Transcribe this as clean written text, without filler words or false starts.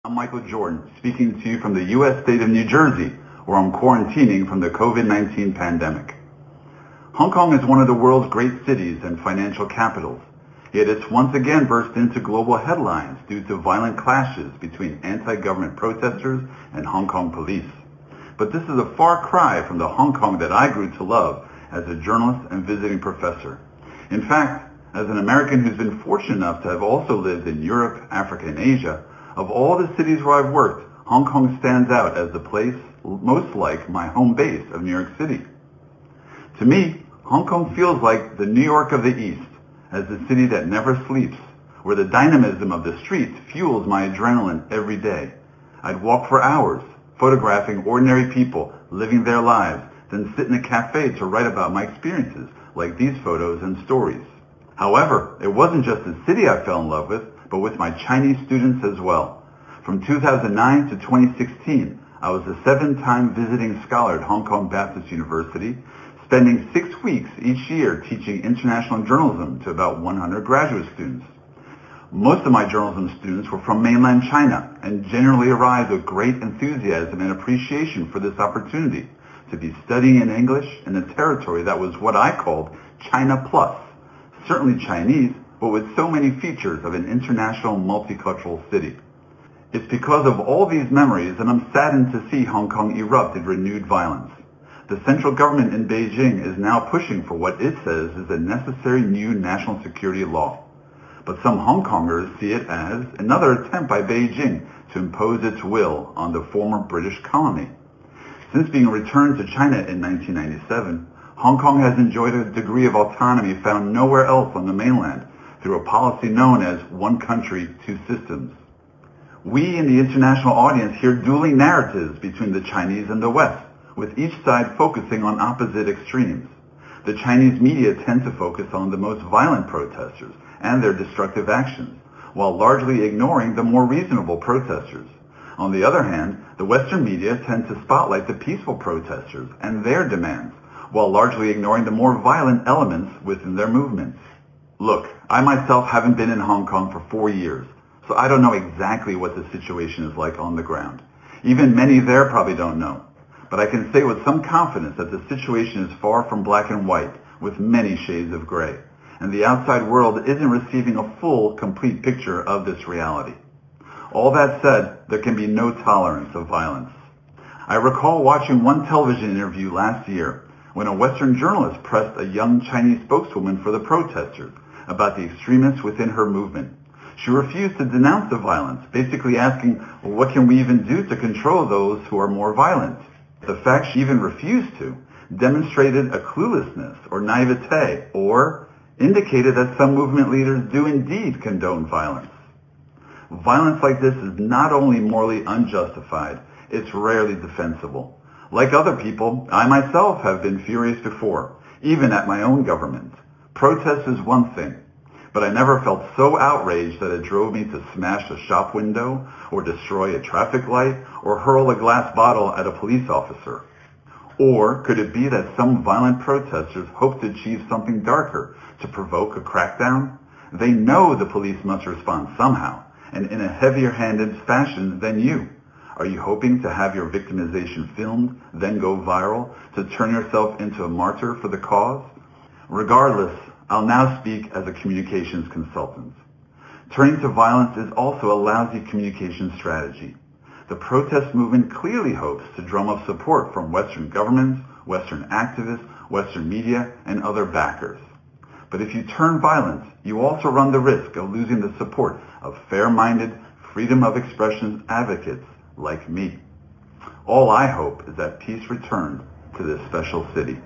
I'm Michael Jordan, speaking to you from the U.S. state of New Jersey, where I'm quarantining from the COVID-19 pandemic. Hong Kong is one of the world's great cities and financial capitals, yet it's once again burst into global headlines due to violent clashes between anti-government protesters and Hong Kong police. But this is a far cry from the Hong Kong that I grew to love as a journalist and visiting professor. In fact, as an American who's been fortunate enough to have also lived in Europe, Africa, and Asia, of all the cities where I've worked, Hong Kong stands out as the place most like my home base of New York City. To me, Hong Kong feels like the New York of the East, as the city that never sleeps, where the dynamism of the streets fuels my adrenaline every day. I'd walk for hours, photographing ordinary people living their lives, then sit in a cafe to write about my experiences, like these photos and stories. However, it wasn't just the city I fell in love with, but with my Chinese students as well. From 2009 to 2016, I was a 7-time visiting scholar at Hong Kong Baptist University, spending 6 weeks each year teaching international journalism to about 100 graduate students. Most of my journalism students were from mainland China and generally arrived with great enthusiasm and appreciation for this opportunity to be studying in English in a territory that was what I called China Plus, certainly Chinese, but with so many features of an international multicultural city. It's because of all these memories that I'm saddened to see Hong Kong erupt in renewed violence. The central government in Beijing is now pushing for what it says is a necessary new national security law. But some Hong Kongers see it as another attempt by Beijing to impose its will on the former British colony. Since being returned to China in 1997, Hong Kong has enjoyed a degree of autonomy found nowhere else on the mainland through a policy known as one country, two systems. We in the international audience hear dueling narratives between the Chinese and the West, with each side focusing on opposite extremes. The Chinese media tend to focus on the most violent protesters and their destructive actions, while largely ignoring the more reasonable protesters. On the other hand, the Western media tend to spotlight the peaceful protesters and their demands, while largely ignoring the more violent elements within their movements. Look, I myself haven't been in Hong Kong for 4 years, so I don't know exactly what the situation is like on the ground. Even many there probably don't know. But I can say with some confidence that the situation is far from black and white, with many shades of gray, and the outside world isn't receiving a full, complete picture of this reality. All that said, there can be no tolerance of violence. I recall watching one television interview last year when a Western journalist pressed a young Chinese spokeswoman for the protesters about the extremists within her movement. She refused to denounce the violence, basically asking, well, what can we even do to control those who are more violent? The fact she even refused to demonstrated a cluelessness or naivete, or indicated that some movement leaders do indeed condone violence. Violence like this is not only morally unjustified, it's rarely defensible. Like other people, I myself have been furious before, even at my own government. Protest is one thing, but I never felt so outraged that it drove me to smash a shop window, or destroy a traffic light, or hurl a glass bottle at a police officer. Or could it be that some violent protesters hope to achieve something darker, to provoke a crackdown? They know the police must respond somehow, and in a heavier-handed fashion than you. Are you hoping to have your victimization filmed, then go viral, to turn yourself into a martyr for the cause? Regardless, I'll now speak as a communications consultant. Turning to violence is also a lousy communication strategy. The protest movement clearly hopes to drum up support from Western governments, Western activists, Western media, and other backers. But if you turn violent, you also run the risk of losing the support of fair-minded, freedom of expression advocates like me. All I hope is that peace returns to this special city.